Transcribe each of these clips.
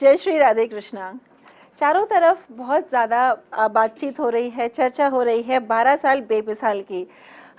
जय श्री राधे कृष्णा। चारों तरफ बहुत ज़्यादा बातचीत हो रही है, चर्चा हो रही है 12 साल बेमिसाल की।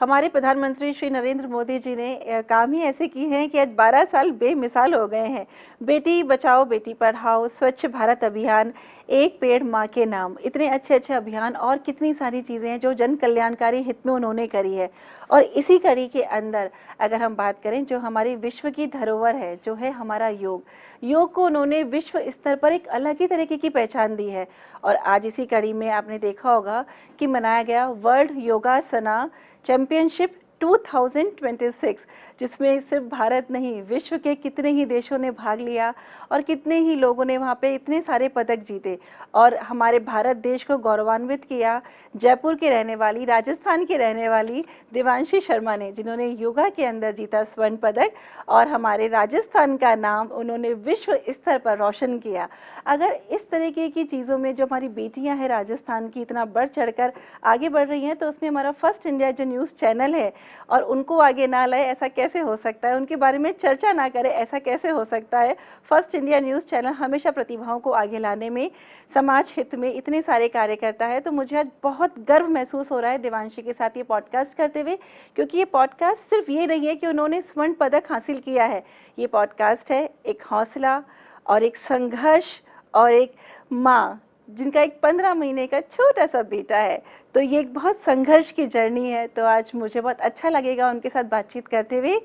हमारे प्रधानमंत्री श्री नरेंद्र मोदी जी ने काम ही ऐसे किए हैं कि आज 12 साल बेमिसाल हो गए हैं। बेटी बचाओ बेटी पढ़ाओ, स्वच्छ भारत अभियान, एक पेड़ माँ के नाम, इतने अच्छे अच्छे अभियान और कितनी सारी चीज़ें हैं जो जन कल्याणकारी हित में उन्होंने करी है। और इसी कड़ी के अंदर अगर हम बात करें, जो हमारी विश्व की धरोहर है, जो है हमारा योग को उन्होंने विश्व स्तर पर एक अलग ही तरीके की पहचान दी है। और आज इसी कड़ी में आपने देखा होगा कि मनाया गया वर्ल्ड योगासना चैंपियनशिप 2026, जिसमें सिर्फ भारत नहीं, विश्व के कितने ही देशों ने भाग लिया और कितने ही लोगों ने वहाँ पे इतने सारे पदक जीते और हमारे भारत देश को गौरवान्वित किया। जयपुर के रहने वाली, राजस्थान की रहने वाली देवांशी शर्मा ने, जिन्होंने योगा के अंदर जीता स्वर्ण पदक और हमारे राजस्थान का नाम उन्होंने विश्व स्तर पर रोशन किया। अगर इस तरीके की चीज़ों में जो हमारी बेटियाँ हैं राजस्थान की इतना बढ़ चढ़कर आगे बढ़ रही हैं, तो उसमें हमारा फर्स्ट इंडिया जो न्यूज़ चैनल है और उनको आगे ना लाए, ऐसा कैसे हो सकता है? उनके बारे में चर्चा ना करें, ऐसा कैसे हो सकता है? फर्स्ट इंडिया न्यूज़ चैनल हमेशा प्रतिभाओं को आगे लाने में, समाज हित में इतने सारे कार्य करता है। तो मुझे आज बहुत गर्व महसूस हो रहा है देवांशी के साथ ये पॉडकास्ट करते हुए, क्योंकि ये पॉडकास्ट सिर्फ ये नहीं है कि उन्होंने स्वर्ण पदक हासिल किया है। ये पॉडकास्ट है एक हौसला और एक संघर्ष और एक माँ जिनका एक 15 महीने का छोटा सा बेटा है। तो ये एक बहुत संघर्ष की जर्नी है। तो आज मुझे बहुत अच्छा लगेगा उनके साथ बातचीत करते हुए।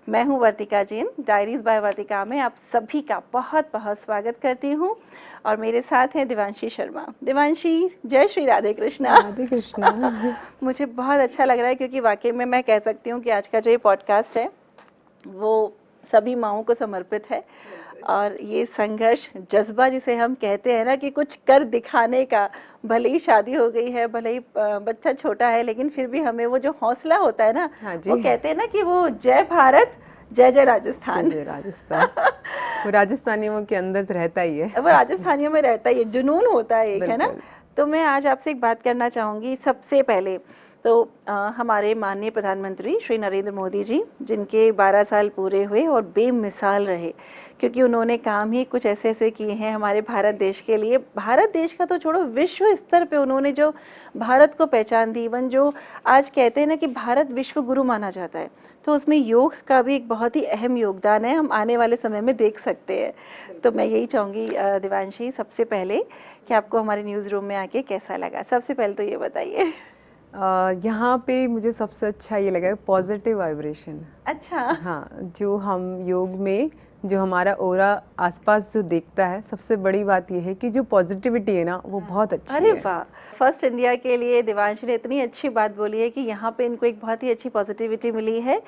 मैं हूँ वर्तिका जैन, डायरीज बाय वर्तिका में आप सभी का बहुत बहुत स्वागत करती हूँ और मेरे साथ हैं देवांशी शर्मा। देवांशी, जय श्री राधे कृष्णा। राधे कृष्णा। मुझे बहुत अच्छा लग रहा है क्योंकि वाकई में मैं कह सकती हूँ कि आज का जो ये पॉडकास्ट है वो सभी माँओं को समर्पित है। और ये संघर्ष जज्बा जिसे हम कहते हैं ना कि कुछ कर दिखाने का, भले ही शादी हो गई है, भले ही बच्चा छोटा है, लेकिन फिर भी हमें वो जो हौसला होता है ना, वो कहते हैं ना कि वो जय भारत जय जय राजस्थान। जय राजस्थान। वो राजस्थानियों के अंदर रहता ही है, वो राजस्थानियों में रहता ही है, जुनून होता है एक, है ना। तो मैं आज आपसे एक बात करना चाहूँगी। सबसे पहले तो हमारे माननीय प्रधानमंत्री श्री नरेंद्र मोदी जी, जिनके 12 साल पूरे हुए और बेमिसाल रहे, क्योंकि उन्होंने काम ही कुछ ऐसे ऐसे किए हैं हमारे भारत देश के लिए। भारत देश का तो छोड़ो, विश्व स्तर पे उन्होंने जो भारत को पहचान दी, इवन जो आज कहते हैं ना कि भारत विश्व गुरु माना जाता है, तो उसमें योग का भी एक बहुत ही अहम योगदान है, हम आने वाले समय में देख सकते हैं। तो मैं यही चाहूँगी देवांशी, सबसे पहले कि आपको हमारे न्यूज़ रूम में आके कैसा लगा? सबसे पहले तो ये बताइए। यहाँ पे मुझे सबसे अच्छा ये लगा पॉजिटिव वाइब्रेशन। अच्छा। हाँ, जो हम योग में जो हमारा ऑरा आसपास जो देखता है, सबसे बड़ी बात ये है कि जो पॉजिटिविटी है ना, वो बहुत अच्छी है। अरे वाह, फर्स्ट इंडिया के लिए देवांशी ने इतनी अच्छी बात बोली है कि यहाँ पे इनको एक बहुत ही अच्छी पॉजिटिविटी मिली है।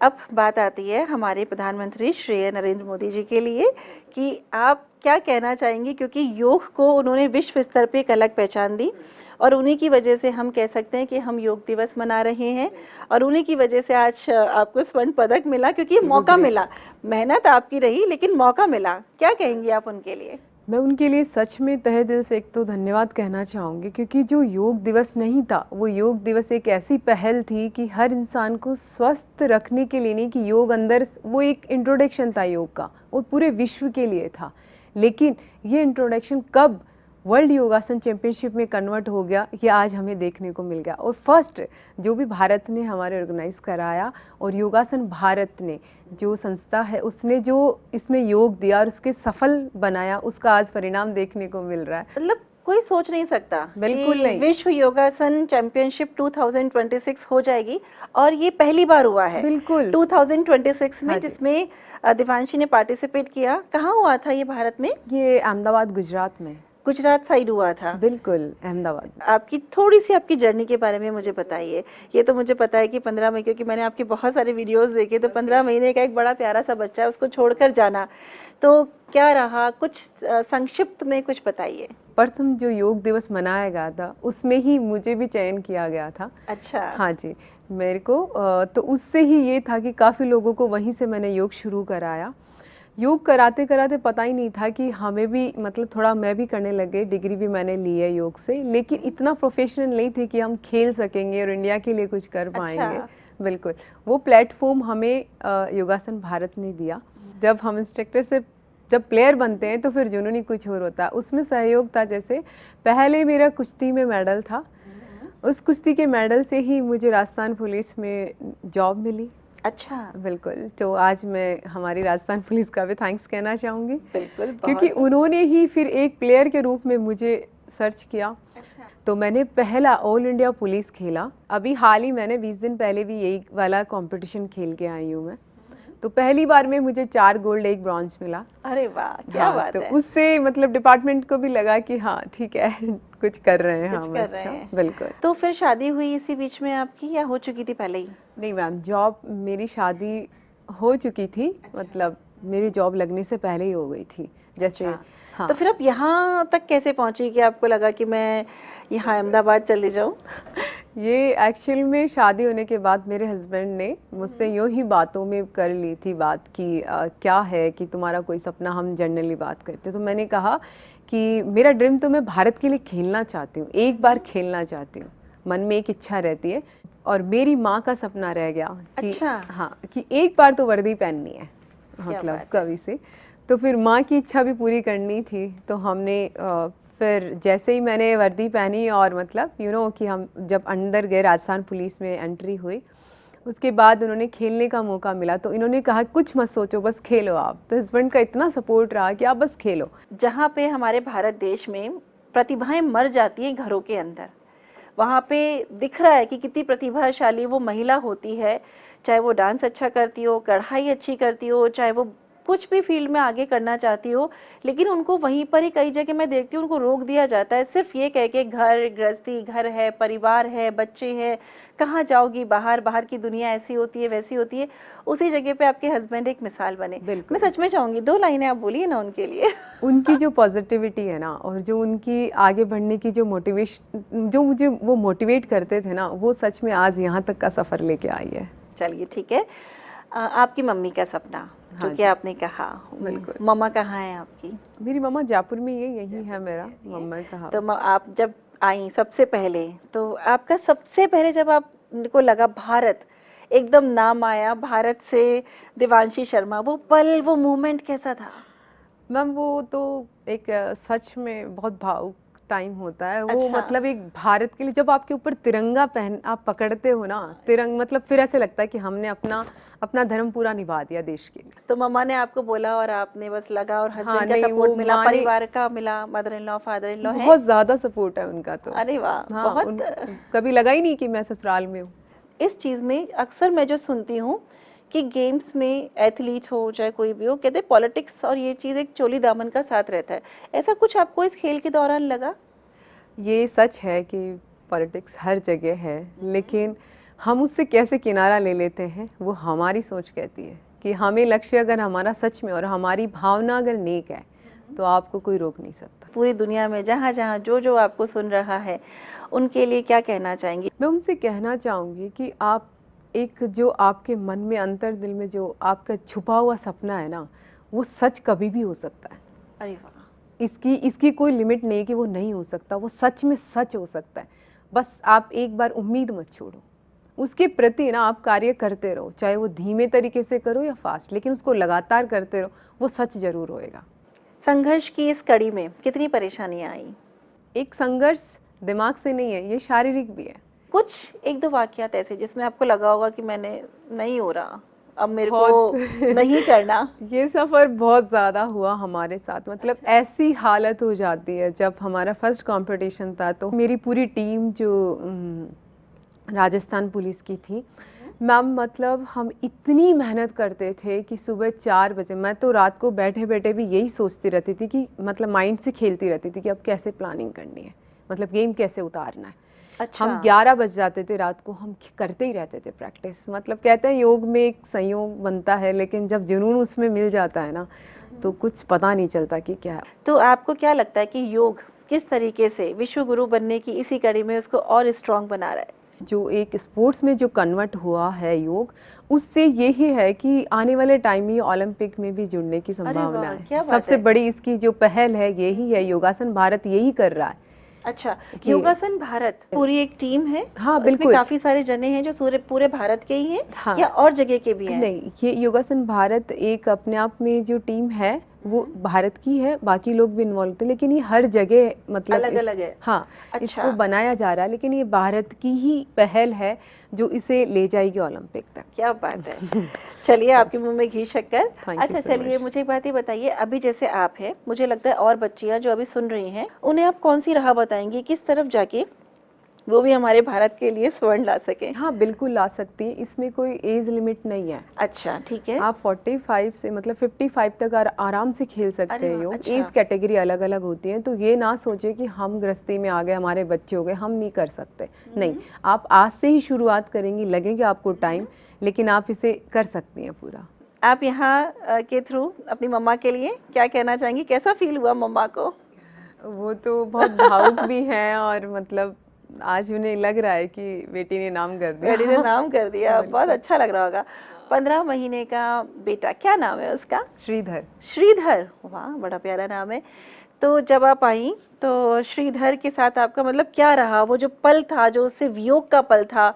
अब बात आती है हमारे प्रधानमंत्री श्री नरेंद्र मोदी जी के लिए कि आप क्या कहना चाहेंगे, क्योंकि योग को उन्होंने विश्व स्तर पे एक अलग पहचान दी और उन्हीं की वजह से हम कह सकते हैं कि हम योग दिवस मना रहे हैं और उन्हीं की वजह से आज आपको स्वर्ण पदक मिला, क्योंकि मौका मिला। मेहनत आपकी रही लेकिन मौका मिला। क्या कहेंगी आप उनके लिए? मैं उनके लिए सच में तहे दिल से एक तो धन्यवाद कहना चाहूँगी, क्योंकि जो योग दिवस नहीं था, वो योग दिवस एक ऐसी पहल थी कि हर इंसान को स्वस्थ रखने के लिए, नहीं कि योग अंदर, वो एक इंट्रोडक्शन था योग का, वो पूरे विश्व के लिए था। लेकिन ये इंट्रोडक्शन कब वर्ल्ड योगासन चैंपियनशिप में कन्वर्ट हो गया, ये आज हमें देखने को मिल गया। और फर्स्ट जो भी भारत ने हमारे ऑर्गेनाइज कराया और योगासन भारत ने जो संस्था है, उसने जो इसमें योग दिया और उसके सफल बनाया, उसका आज परिणाम देखने को मिल रहा है। मतलब कोई सोच नहीं सकता, बिल्कुल नहीं, विश्व योगासन चैंपियनशिप 2026 हो जाएगी और ये पहली बार हुआ है। बिल्कुल 2026 में, जिसमें देवांशी ने पार्टिसिपेट किया। कहाँ हुआ था ये भारत में? ये अहमदाबाद, गुजरात में, गुजरात साइड हुआ था। बिल्कुल अहमदाबाद। आपकी थोड़ी सी आपकी जर्नी के बारे में मुझे बताइए। ये तो मुझे पता है कि 15 महीने, क्योंकि मैंने आपके बहुत सारे वीडियोस देखे, तो 15 महीने का एक बड़ा प्यारा सा बच्चा है, उसको छोड़कर जाना, तो क्या रहा? कुछ संक्षिप्त में कुछ बताइए। प्रथम जो योग दिवस मनाया गया था, उसमें ही मुझे भी चयन किया गया था। अच्छा। हाँ जी, मेरे को तो उससे ही ये था कि काफ़ी लोगों को वहीं से मैंने योग शुरू कराया। योग कराते कराते पता ही नहीं था कि हमें भी, मतलब थोड़ा मैं भी करने लग गई, डिग्री भी मैंने ली है योग से, लेकिन इतना प्रोफेशनल नहीं थे कि हम खेल सकेंगे और इंडिया के लिए कुछ कर पाएंगे। अच्छा। बिल्कुल, वो प्लेटफॉर्म हमें योगासन भारत ने दिया। जब हम इंस्ट्रक्टर से जब प्लेयर बनते हैं तो फिर जुनून ही कुछ और होता है। उसमें सहयोग था, जैसे पहले मेरा कुश्ती में मेडल था, उस कुश्ती के मेडल से ही मुझे राजस्थान पुलिस में जॉब मिली। अच्छा, बिल्कुल। तो आज मैं हमारी राजस्थान पुलिस का भी थैंक्स कहना चाहूँगी, बिल्कुल, क्योंकि उन्होंने ही फिर एक प्लेयर के रूप में मुझे सर्च किया। अच्छा, तो मैंने पहला ऑल इंडिया पुलिस खेला। अभी हाल ही मैंने 20 दिन पहले भी यही वाला कंपटीशन खेल के आई हूँ मैं। तो पहली बार में मुझे 4 गोल्ड 1 ब्रॉन्ज मिला। अरे वाह, क्या हाँ, बात तो है। उससे मतलब डिपार्टमेंट को भी लगा कि हाँ ठीक है कुछ कर रहे हैं कुछ हम। कर रहे अच्छा, हैं। बिल्कुल। तो फिर शादी हुई इसी बीच में आपकी, या हो चुकी थी पहले ही? नहीं मैम, जॉब मेरी शादी हो चुकी थी। मतलब मेरी जॉब लगने से पहले ही हो गई थी। जैसे अच्छा। हाँ। तो फिर आप यहाँ तक कैसे पहुंची कि आपको लगा कि मैं यहाँ अहमदाबाद चली जाऊँ? ये एक्चुअल में शादी होने के बाद मेरे हस्बैंड ने मुझसे यूँ ही बातों में कर ली थी बात कि क्या है कि तुम्हारा कोई सपना, हम जनरली बात करते। तो मैंने कहा कि मेरा ड्रीम तो मैं भारत के लिए खेलना चाहती हूँ, एक बार खेलना चाहती हूँ, मन में एक इच्छा रहती है। और मेरी माँ का सपना रह गया कि अच्छा। हाँ, कि एक बार तो वर्दी पहननी है, मतलब कभी से। तो फिर माँ की इच्छा भी पूरी करनी थी। तो हमने फिर जैसे ही मैंने वर्दी पहनी और मतलब कि हम जब अंदर गए, राजस्थान पुलिस में एंट्री हुई, उसके बाद उन्होंने खेलने का मौका मिला। तो इन्होंने कहा कुछ मत सोचो, बस खेलो आप। तो हस्बैंड का इतना सपोर्ट रहा कि आप बस खेलो। जहाँ पे हमारे भारत देश में प्रतिभाएं मर जाती हैं घरों के अंदर, वहाँ पे दिख रहा है कि कितनी प्रतिभाशाली वो महिला होती है, चाहे वो डांस अच्छा करती हो, कढ़ाई अच्छी करती हो, चाहे वो कुछ भी फील्ड में आगे करना चाहती हो, लेकिन उनको वहीं पर ही कई जगह मैं देखती हूँ उनको रोक दिया जाता है, सिर्फ ये कह के घर गृहस्थी, घर है, परिवार है, बच्चे हैं, कहाँ जाओगी बाहर, बाहर की दुनिया ऐसी होती है वैसी होती है। उसी जगह पे आपके हस्बैंड एक मिसाल बने। मैं सच में चाहूँगी 2 लाइनें आप बोलिए ना उनके लिए। उनकी जो पॉजिटिविटी है ना, और जो उनकी आगे बढ़ने की जो मोटिवेशन, जो मुझे वो मोटिवेट करते थे ना, वो सच में आज यहाँ तक का सफ़र लेके आई है। चलिए ठीक है। आपकी मम्मी का सपना जो कि आपने कहा, बिल्कुल। मम्मा कहाँ है आपकी? मेरी मम्मा जयपुर में यही है मेरा मम्मा का। तो आप जब आई सबसे पहले, तो आपका सबसे पहले जब आपको लगा भारत, एकदम नाम आया भारत से देवांशी शर्मा, वो पल, वो मोमेंट कैसा था? मैम वो तो एक सच में बहुत भावुक टाइम होता है वो। अच्छा। मतलब एक भारत के लिए जब आपके ऊपर तिरंगा पहन आप पकड़ते हो ना, मतलब फिर ऐसे लगता है कि हमने अपना धर्म पूरा निभा दिया देश के लिए। तो मम्मा ने आपको बोला और आपने बस लगा, और हस्बैंड का नहीं, सपोर्ट मिला, माँ ने परिवार का मिला, mother in law, father in law है? बहुत ज़्यादा सपोर्ट है उनका तो। अरे वाह, हाँ, बहुत। कभी लगा ही नहीं कि मैं ससुराल में हूँ। इस चीज़ में अक्सर मैं जो सुनती हूँ कि गेम्स में एथलीट हो चाहे कोई भी हो, कहते हैं पॉलिटिक्स और ये चीज़ एक चोली दामन का साथ रहता है। ऐसा कुछ आपको इस खेल के दौरान लगा? ये सच है कि पॉलिटिक्स हर जगह है, लेकिन हम उससे कैसे किनारा ले लेते हैं वो हमारी सोच कहती है। कि हमें लक्ष्य अगर हमारा सच में और हमारी भावना अगर नेक है तो आपको कोई रोक नहीं सकता। पूरी दुनिया में जहाँ जहाँ जो आपको सुन रहा है उनके लिए क्या कहना चाहेंगी? मैं उनसे कहना चाहूँगी कि आप एक जो आपके मन में अंतर दिल में जो आपका छुपा हुआ सपना है ना, वो सच कभी भी हो सकता है। अरे वाह। इसकी कोई लिमिट नहीं कि वो नहीं हो सकता, वो सच में सच हो सकता है। बस आप एक बार उम्मीद मत छोड़ो, उसके प्रति ना आप कार्य करते रहो, चाहे वो धीमे तरीके से करो या फास्ट, लेकिन उसको लगातार करते रहो, वो सच जरूर होएगा। संघर्ष की इस कड़ी में कितनी परेशानियां आई? एक संघर्ष दिमाग से नहीं है, ये शारीरिक भी है। कुछ 1-2 वाकयात ऐसे जिसमें आपको लगा होगा कि मैंने नहीं हो रहा, अब मेरे को नहीं करना? ये सफ़र बहुत ज़्यादा हुआ हमारे साथ। मतलब ऐसी हालत हो जाती है, जब हमारा फर्स्ट कंपटीशन था तो मेरी पूरी टीम जो राजस्थान पुलिस की थी मैम, मतलब हम इतनी मेहनत करते थे कि सुबह 4 बजे, मैं तो रात को बैठे बैठे भी यही सोचती रहती थी कि मतलब माइंड से खेलती रहती थी कि अब कैसे प्लानिंग करनी है, मतलब गेम कैसे उतारना है। अच्छा। हम 11 बज जाते थे रात को, हम करते ही रहते थे प्रैक्टिस। मतलब कहते हैं योग में एक संयोग बनता है, लेकिन जब जुनून उसमें मिल जाता है ना तो कुछ पता नहीं चलता कि क्या है। तो आपको क्या लगता है कि योग किस तरीके से विश्व गुरु बनने की इसी कड़ी में उसको और स्ट्रॉन्ग बना रहा है? जो एक स्पोर्ट्स में जो कन्वर्ट हुआ है योग, उससे यही है कि आने वाले टाइम में ओलंपिक में भी जुड़ने की संभावना है। सबसे बड़ी इसकी जो पहल है यही है, योगासन भारत यही कर रहा है। अच्छा, योगासन भारत पूरी एक टीम है? हाँ बिल्कुल। इसमें काफी सारे जने हैं जो पूरे भारत के ही हैं? हाँ। या और जगह के भी हैं? नहीं, ये योगासन भारत एक अपने आप में जो टीम है वो भारत की है, बाकी लोग भी इन्वॉल्व थे, लेकिन ये हर जगह मतलब अलग अलग है। हाँ, अच्छा। इसको बनाया जा रहा है, लेकिन ये भारत की ही पहल है जो इसे ले जाएगी ओलंपिक तक। क्या बात है। चलिए, आपके मुंह में घी शक्कर। Thank you अच्छा so चलिए, much. मुझे एक बात ये बताइए, अभी जैसे आप हैं, मुझे लगता है और बच्चियां जो अभी सुन रही हैं, उन्हें आप कौन सी राह बताएंगी, किस तरफ जाके वो भी हमारे भारत के लिए स्वर्ण ला सके? हाँ, बिल्कुल ला सकती है, इसमें कोई एज लिमिट नहीं है। अच्छा, ठीक है। आप 45 से मतलब 55 तक आराम से खेल सकते अरे हैं वाह, योग। अच्छा। एज कैटेगरी अलग अलग होती है, तो ये ना सोचे कि हम गृहस्थी में आ गए, हमारे बच्चे हो गए, हम नहीं कर सकते। नहीं, आप आज से ही शुरुआत करेंगी, लगेगा आपको टाइम, लेकिन आप इसे कर सकती हैं पूरा। आप यहाँ के थ्रू अपनी मम्मा के लिए क्या कहना चाहेंगी? कैसा फील हुआ मम्मा को? वो तो बहुत भावुक भी हैं, और मतलब आज उन्हें लग रहा है कि बेटी ने नाम कर दिया। बेटी ने नाम कर दिया, बहुत अच्छा लग रहा होगा। 15 महीने का बेटा, क्या नाम है उसका? श्रीधर। श्रीधर, वाह, बड़ा प्यारा नाम है। तो जब आप आई तो श्रीधर के साथ आपका मतलब क्या रहा? वो जो पल था, जो उससे वियोग का पल था,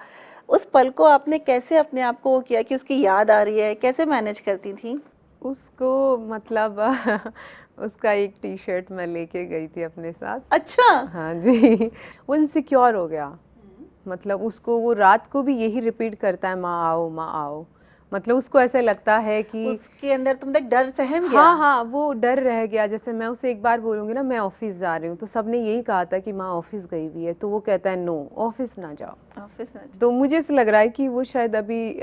उस पल को आपने कैसे अपने आप को वो किया कि उसकी याद आ रही है, कैसे मैनेज करती थी? उसको मतलब उसका एक टी शर्ट मैं लेके गई थी अपने साथ। अच्छा। हाँ जी। वो इनसिक्योर हो गया, मतलब उसको वो रात को भी यही रिपीट करता है, माँ आओ, माँ आओ। मतलब उसको ऐसा लगता है कि उसके अंदर तुम तक डर सहम गया? हाँ हाँ, वो डर रह गया। जैसे मैं उसे एक बार बोलूँगी ना, मैं ऑफिस जा रही हूँ, तो सबने यही कहा था कि माँ ऑफिस गई हुई है, तो वो कहता है नो, ऑफिस ना जाओ। ऑफिस ना जाओ। तो मुझे ऐसा लग रहा है कि वो शायद अभी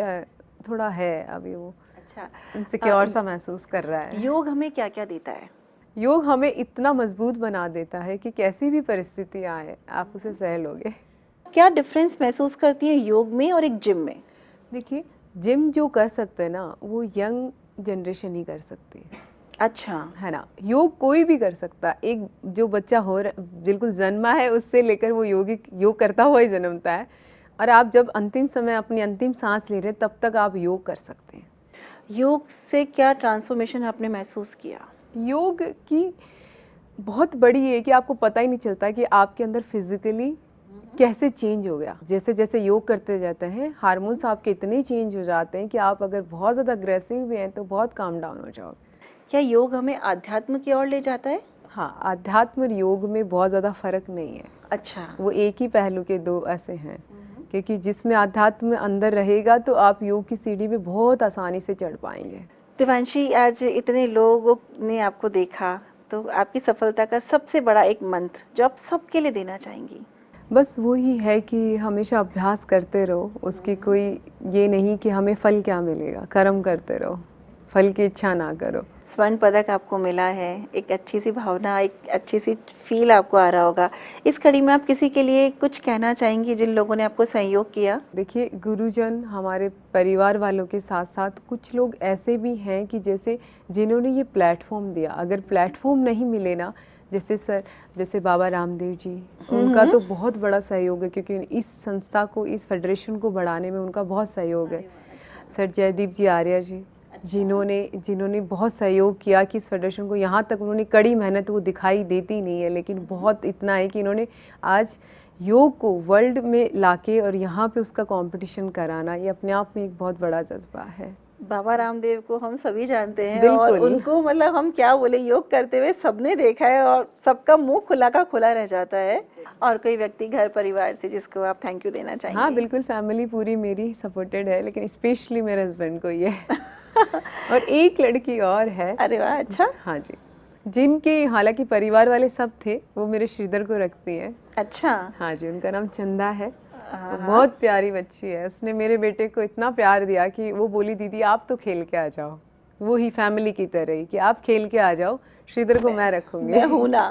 थोड़ा है, अभी वो अच्छा, इनसिक्योर सा महसूस कर रहा है। योग हमें क्या क्या देता है? योग हमें इतना मजबूत बना देता है कि कैसी भी परिस्थितियाँ आए, आप उसे सह लोगे। क्या डिफरेंस महसूस करती है योग में और एक जिम में? देखिए, जिम जो कर सकते हैं ना, वो यंग जनरेशन ही कर सकती है। अच्छा। है ना, योग कोई भी कर सकता है। एक जो बच्चा बिल्कुल जन्मा है, उससे लेकर वो योग करता हुआ ही जन्मता है, और आप जब अंतिम समय अपनी अंतिम सांस ले रहे हैं, तब तक आप योग कर सकते हैं। योग से क्या ट्रांसफॉर्मेशन आपने महसूस किया? योग की बहुत बड़ी है कि आपको पता ही नहीं चलता कि आपके अंदर फिजिकली कैसे चेंज हो गया। जैसे जैसे योग करते जाते हैं, हार्मोन्स आपके इतने चेंज हो जाते हैं कि आप अगर बहुत ज़्यादा अग्रेसिव भी हैं तो बहुत काम डाउन हो जाओगे। क्या योग हमें आध्यात्म की ओर ले जाता है? हाँ, आध्यात्म और योग में बहुत ज़्यादा फर्क नहीं है। अच्छा। वो एक ही पहलू के दो ऐसे हैं, क्योंकि जिसमें आध्यात्म अंदर रहेगा तो आप योग की सीढ़ी पे बहुत आसानी से चढ़ पाएंगे। दिवांशी, आज इतने लोगों ने आपको देखा, तो आपकी सफलता का सबसे बड़ा एक मंत्र जो आप सबके लिए देना चाहेंगी? बस वही है कि हमेशा अभ्यास करते रहो, उसकी कोई ये नहीं कि हमें फल क्या मिलेगा, कर्म करते रहो, फल की इच्छा ना करो। स्वर्ण पदक आपको मिला है, एक अच्छी सी भावना, एक अच्छी सी फील आपको आ रहा होगा। इस कड़ी में आप किसी के लिए कुछ कहना चाहेंगी जिन लोगों ने आपको सहयोग किया? देखिए, गुरुजन, हमारे परिवार वालों के साथ साथ कुछ लोग ऐसे भी हैं कि जैसे जिन्होंने ये प्लेटफॉर्म दिया। अगर प्लेटफॉर्म नहीं मिले ना, जैसे बाबा रामदेव जी, उनका तो बहुत बड़ा सहयोग है, क्योंकि इस संस्था को, इस फेडरेशन को बढ़ाने में उनका बहुत सहयोग है। सर जयदीप जी आर्य जी, जिन्होंने बहुत सहयोग किया कि इस फेडरेशन को यहाँ तक, उन्होंने कड़ी मेहनत, वो दिखाई देती नहीं है, लेकिन बहुत इतना है कि इन्होंने आज योग को वर्ल्ड में लाके और यहाँ पे उसका कंपटीशन कराना, ये अपने आप में एक बहुत बड़ा जज्बा है। बाबा रामदेव को हम सभी जानते हैं, और उनको मतलब हम क्या बोले, योग करते हुए सबने देखा है, और सबका मुंह खुला का खुला रह जाता है। और कोई व्यक्ति घर परिवार से जिसको आप थैंक यू देना चाहेंगे? हाँ बिल्कुल, फैमिली पूरी मेरी सपोर्टेड है, लेकिन स्पेशली मेरे हस्बैंड को ये और एक लड़की और है। अरे वाह, अच्छा। हाँ जी, जिनके हालांकि परिवार वाले सब थे, वो मेरे श्रीधर को रखती हैं। अच्छा। हाँ जी, उनका नाम चंदा है। तो बहुत प्यारी बच्ची है, उसने मेरे बेटे को इतना प्यार दिया कि वो बोली दीदी आप तो खेल के आ जाओ, वो ही फैमिली की तरह ही कि आप खेल के आ जाओ, श्रीधर को मैं रखूंगी। मैं हूं ना।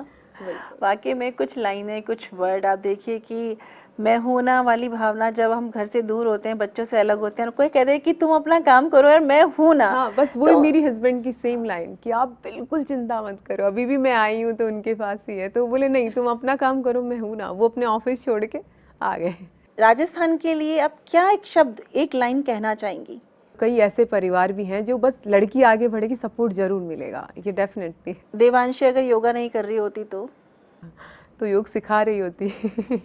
वाकई में कुछ लाइनें, कुछ वर्ड, आप देखिए कि मैं हूं ना वाली भावना, जब हम घर से दूर होते हैं, बच्चों से अलग होते हैं, और कोई कहते हैं कि तुम अपना काम करो यार, मैं हूं ना। हाँ, बस वही मेरी हस्बैंड की सेम लाइन कि आप बिल्कुल चिंता मत करो, अभी भी मैं आई हूँ तो उनके पास ही है, तो बोले नहीं तुम अपना काम करो, मैं हूँ ना। वो अपने ऑफिस छोड़ के आ गए। राजस्थान के लिए आप क्या एक शब्द, एक लाइन कहना चाहेंगी? कई ऐसे परिवार भी हैं जो बस लड़की आगे बढ़ेगी, सपोर्ट जरूर मिलेगा, ये डेफिनेटली। देवांशी अगर योगा नहीं कर रही होती तो? तो योग सिखा रही होती है।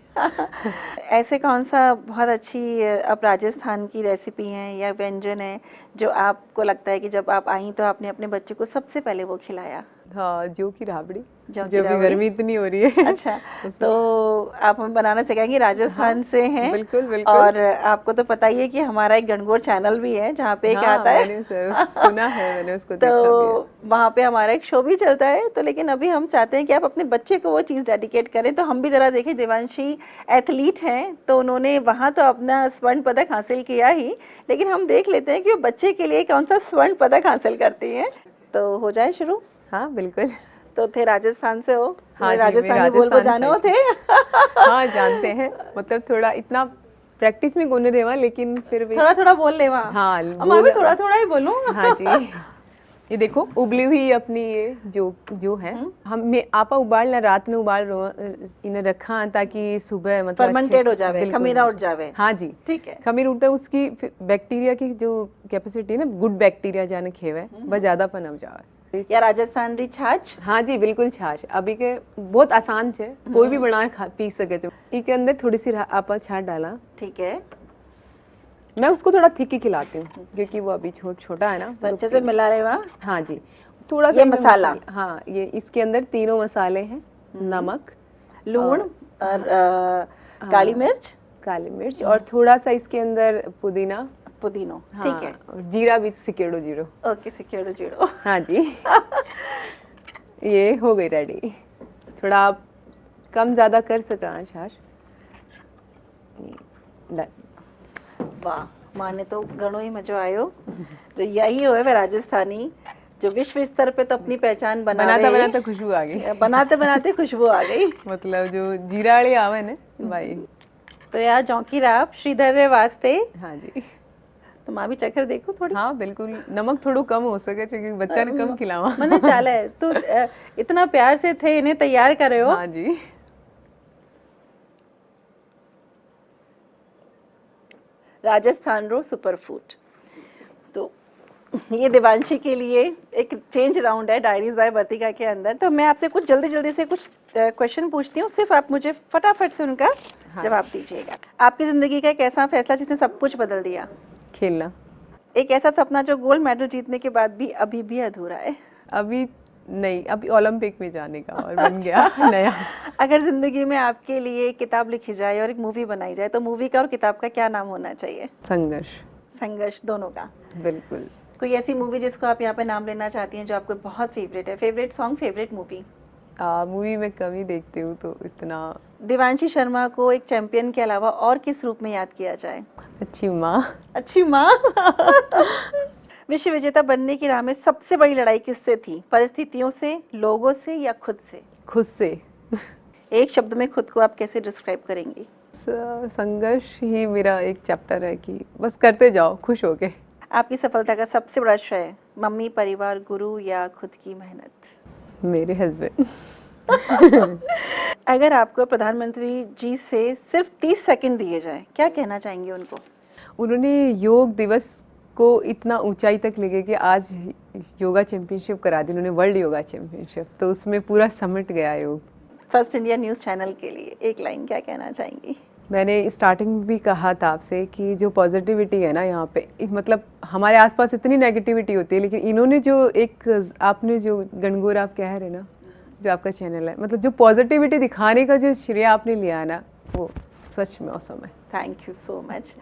ऐसे कौन सा बहुत अच्छी अब राजस्थान की रेसिपी है या व्यंजन है जो आपको लगता है कि जब आप आई तो आपने अपने बच्चे को सबसे पहले वो खिलाया? हाँ, जौ की राबड़ी, जौ की जो भी राबड़ी। गर्मी इतनी हो रही है। अच्छा, तो आप हमें बनाना सिखाएंगे? राजस्थान हाँ, से हैं बिल्कुल बिल्कुल। और आपको तो पता ही है कि हमारा एक गणगौर चैनल भी है जहाँ पे एक हाँ, आता है। मैंने सुना है, मैंने उसको देखा भी है। तो वहाँ पे हमारा एक शो भी चलता है, तो लेकिन अभी हम चाहते हैं कि आप अपने बच्चे को वो चीज़ डेडिकेट करें, तो हम भी ज़रा देखें। देवांशी एथलीट हैं, तो उन्होंने वहाँ तो अपना स्वर्ण पदक हासिल किया ही, लेकिन हम देख लेते हैं कि वो बच्चे के लिए कौन सा स्वर्ण पदक हासिल करती हैं। तो हो जाए शुरू? हाँ बिल्कुल। तो थे राजस्थान से हो? हाँ जी, राजस्थानी बोल बजाने हो थे? हाँ, जानते हैं, मतलब थोड़ा इतना प्रैक्टिस में कोने रेवा, लेकिन फिर भी थोड़ा थोड़ा बोल ले वहाँ। हाँ, मैं भी थोड़ा थोड़ा ही बोलूँ। हाँ जी। ये देखो उबली हुई अपनी ये जो है, हम आपा उबाल ना, रात में उबाल रो इन्हें रखा ताकि सुबह मतलब फर्मेंटेड हो जावे, खमीरा उठ जावे। हाँ जी, ठीक है। खमीर उठता है, उसकी बैक्टीरिया की जो कैपेसिटी है ना, गुड बैक्टीरिया जाने खेवे बस ज्यादा पनप जावे। या राजस्थान री छाछ? हाँ जी बिल्कुल, छाछ अभी के बहुत आसान है, कोई भी बना पी सके। इसके अंदर थोड़ी सी आपा छाछ डाला। ठीक है। मैं उसको थोड़ा थिक ही खिलाती हूँ क्योंकि वो अभी छोटा है ना, तो अच्छे से मिला रहे वहाँ। हाँ जी, थोड़ा सा ये मसाला। हाँ, ये इसके अंदर तीनों मसाले हैं, नमक, लूण और काली मिर्च, काली मिर्च, और थोड़ा सा इसके अंदर पुदीना, पुदीनो। हाँ, ठीक है। और जीरा भी सिकेड़ो जीरो। ओके, सिकेड़ो जीरो। हाँ जी। ये हो गई रेडी। थोड़ा आप कम ज़्यादा कर सका छाछ। वाह, माने तो घणो ही मजो आयो। जो यही होए वे राजस्थानी जो विश्व स्तर पे तो अपनी पहचान बनाते बनाते खुशबू आ गई। बनाते बनाते खुशबू आ गई। मतलब जो जीरा वाली आवे ने भाई। तो यार जौकी राप श्रीधर रे वास्ते। हाँ जी। तो माँ भी चखर देखो थोड़ी। हाँ बिल्कुल, नमक थोड़ो कम हो सके क्योंकि बच्चा ने कम खिलावा। मैंने चाला है तू इतना प्यार से थे इन्हें तैयार कर रहे हो। हाँ जी। राजस्थान रो सुपर फूड। तो ये देवांशी के लिए एक चेंज राउंड है डायरीज बाय वर्तिका के अंदर। तो मैं आपसे कुछ जल्दी से कुछ क्वेश्चन पूछती हूँ, सिर्फ आप मुझे फटाफट से उनका जवाब दीजिएगा। आपकी जिंदगी का एक ऐसा फैसला जिसने सब कुछ बदल दिया? खेलना। एक ऐसा सपना जो गोल्ड मेडल जीतने के बाद भी अभी भी अधूरा है? अभी नहीं, अभी ओलंपिक में जाने का और बन गया नया। अगर जिंदगी में आपके लिए एक किताब लिखी जाए और एक मूवी बनाई जाए तो मूवी का और किताब का क्या नाम होना चाहिए? संघर्ष। संघर्ष, दोनों का? बिल्कुल। कोई ऐसी मूवी जिसको आप यहाँ पे नाम लेना चाहती हैं जो आपको बहुत फेवरेट है? Favourite song, favourite movie? Movie में कम ही देखती हूँ तो इतना। देवांशी शर्मा को एक चैंपियन के अलावा और किस रूप में याद किया जाए? अच्छी माँ। अच्छी माँ। विश्व विजेता बनने की राह में सबसे बड़ी लड़ाई किससे थी? परिस्थितियों से, लोगों से या खुद से? खुद से। एक शब्द में खुद को आप कैसे डिस्क्राइब करेंगी? संघर्ष ही मेरा एक चैप्टर है कि बस करते जाओ खुश होके। आपकी सफलता का सबसे बड़ा श्रेय मम्मी, परिवार, गुरु या खुद की मेहनत? मेरे हस्बैंड। अगर आपको प्रधानमंत्री जी से सिर्फ 30 सेकंड दिए जाए, क्या कहना चाहेंगे उनको? उन्होंने योग दिवस को इतना ऊंचाई तक ले गए कि आज योगा चैंपियनशिप करा दी उन्होंने, वर्ल्ड योगा चैंपियनशिप, तो उसमें पूरा समेट गया योग। फर्स्ट इंडिया न्यूज़ चैनल के लिए एक लाइन क्या कहना चाहेंगी? मैंने स्टार्टिंग में भी कहा था आपसे कि जो पॉजिटिविटी है ना यहाँ पे, मतलब हमारे आसपास इतनी नेगेटिविटी होती है, लेकिन इन्होंने जो एक आपने जो गणगौर आप कह रहे ना, जो आपका चैनल है, मतलब जो पॉजिटिविटी दिखाने का जो श्रेय आपने लिया ना, वो सच में औसम है। Thank you so much.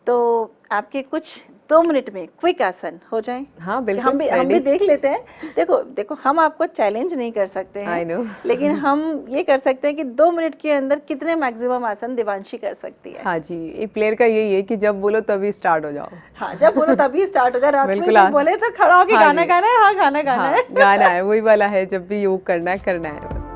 तो आपके कुछ 2 मिनट में क्विक आसन हो जाए? हाँ बिल्कुल, हम भी देख लेते हैं। देखो हम आपको चैलेंज नहीं कर सकते हैं, I know. लेकिन हम ये कर सकते हैं कि 2 मिनट के अंदर कितने मैक्सिमम आसन देवांशी कर सकती है। हाँ जी, ये प्लेयर का यही है कि जब बोलो तभी स्टार्ट हो जाओ। हाँ, जब बोलो तभी स्टार्ट हो जाए। रात में बिल्कुल, भी बोले तो खड़ा होके हाँ गाना जी। गाना है। हाँ, गाना गाना हाँ, है। गाना है वही वाला है, जब भी योग करना है बस।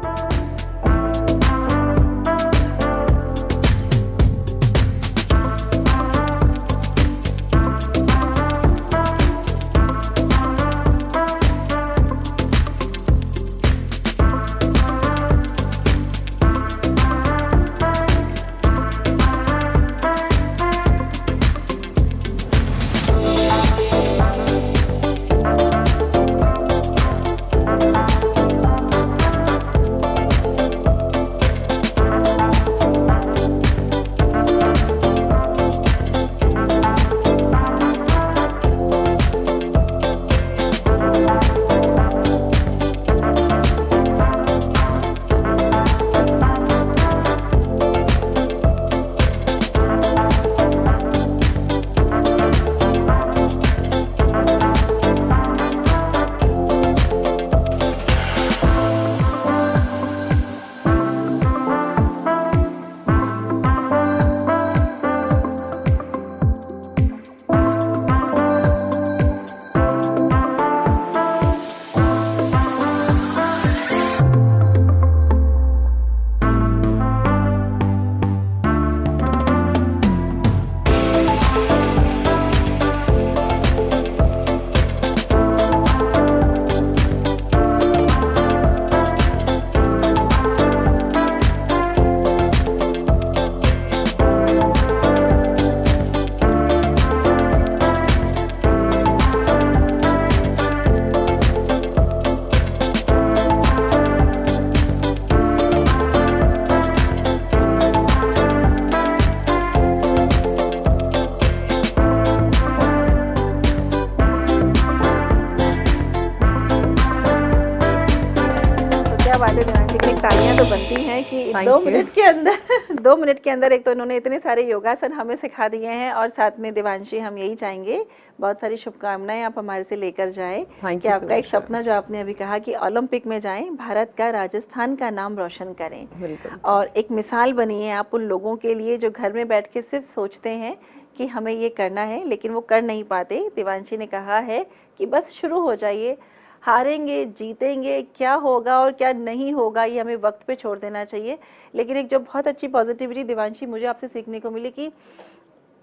बात है देवांशी की, तालियां तो बनती हैं कि Thank 2 you. मिनट के अंदर 2 मिनट के अंदर एक तो उन्होंने इतने सारे योगासन हमें सिखा दिए हैं, और साथ में देवांशी हम यही चाहेंगे, बहुत सारी शुभकामनाएं आप हमारे से लेकर जाएं Thank कि you so आपका एक much, सपना जो आपने अभी कहा कि ओलंपिक में जाएं, भारत का, राजस्थान का नाम रोशन करें, बिल्कुल। और एक मिसाल बनिए आप उन लोगों के लिए जो घर में बैठ के सिर्फ सोचते हैं कि हमें ये करना है लेकिन वो कर नहीं पाते। देवांशी ने कहा है कि बस शुरू हो जाइए, हारेंगे जीतेंगे, क्या होगा और क्या नहीं होगा ये हमें वक्त पे छोड़ देना चाहिए। लेकिन एक जो बहुत अच्छी पॉजिटिविटी देवांशी मुझे आपसे सीखने को मिली कि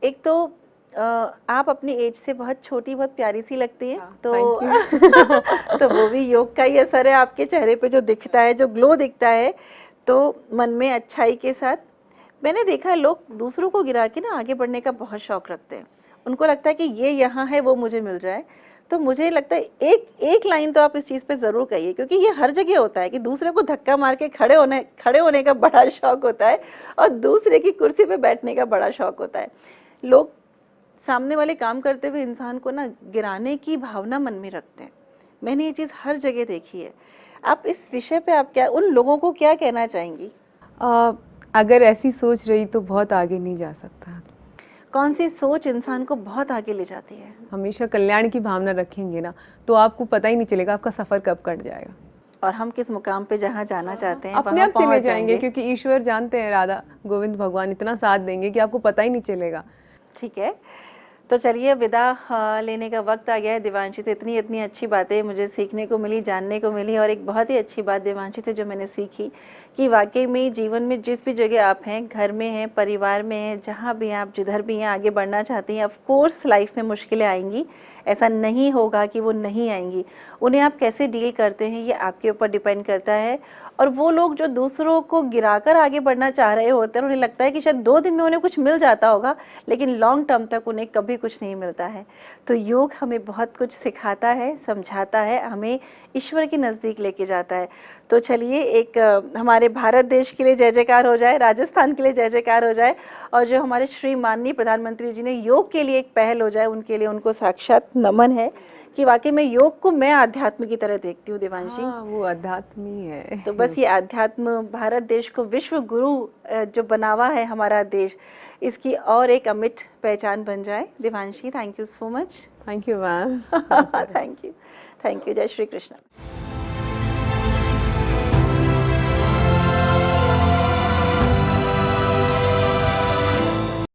एक तो आप अपनी एज से बहुत छोटी, बहुत प्यारी सी लगती है, तो तो वो भी योग का ही असर है, आपके चेहरे पे जो दिखता है, जो ग्लो दिखता है, तो मन में अच्छाई के साथ। मैंने देखा है लोग दूसरों को गिरा के ना आगे बढ़ने का बहुत शौक रखते हैं, उनको लगता है कि ये यहाँ है वो मुझे मिल जाए। तो मुझे लगता है एक लाइन तो आप इस चीज़ पे ज़रूर कहिए, क्योंकि ये हर जगह होता है कि दूसरे को धक्का मार के खड़े होने का बड़ा शौक होता है, और दूसरे की कुर्सी पे बैठने का बड़ा शौक होता है। लोग सामने वाले काम करते हुए इंसान को ना गिराने की भावना मन में रखते हैं। मैंने ये चीज़ हर जगह देखी है। आप इस विषय पे आप क्या उन लोगों को क्या कहना चाहेंगी? अगर ऐसी सोच रही तो बहुत आगे नहीं जा सकता। कौन सी सोच इंसान को बहुत आगे ले जाती है? हमेशा कल्याण की भावना रखेंगे ना, तो आपको पता ही नहीं चलेगा आपका सफ़र कब कट जाएगा, और हम किस मुकाम पे जहाँ जाना चाहते हैं अपने वहाँ आप चले पहुँच जाएंगे, क्योंकि ईश्वर जानते हैं, राधा गोविंद भगवान इतना साथ देंगे कि आपको पता ही नहीं चलेगा। ठीक है, तो चलिए विदा लेने का वक्त आ गया है। देवांशी से इतनी अच्छी बातें मुझे सीखने को मिली, जानने को मिली, और एक बहुत ही अच्छी बात देवांशी से जो मैंने सीखी कि वाकई में जीवन में जिस भी जगह आप हैं, घर में हैं, परिवार में हैं, जहाँ भी आप जिधर भी हैं आगे बढ़ना चाहती हैं, ऑफ कोर्स लाइफ में मुश्किलें आएंगी, ऐसा नहीं होगा कि वो नहीं आएंगी। उन्हें आप कैसे डील करते हैं ये आपके ऊपर डिपेंड करता है। और वो लोग जो दूसरों को गिराकर आगे बढ़ना चाह रहे होते हैं, उन्हें लगता है कि शायद 2 दिन में उन्हें कुछ मिल जाता होगा, लेकिन लॉन्ग टर्म तक उन्हें कभी कुछ नहीं मिलता है। तो योग हमें बहुत कुछ सिखाता है, समझाता है, हमें ईश्वर के नज़दीक लेके जाता है। तो चलिए एक हमारे भारत देश के लिए जय जयकार हो जाए, राजस्थान के लिए जय जयकार हो जाए, और जो हमारे श्री माननीय प्रधानमंत्री जी ने योग के लिए एक पहल हो जाए, उनके लिए उनको साक्षात नमन है कि वाकई में योग को मैं आध्यात्म की तरह देखती हूँ देवांशी। हाँ, वो अध्यात्म ही है। तो बस ये आध्यात्म भारत देश को विश्व गुरु जो बनावा है हमारा देश, इसकी और एक अमिट पहचान बन जाए। Devanshi, thank you so much. Thank you ma'am. Thank you, जय श्री कृष्ण।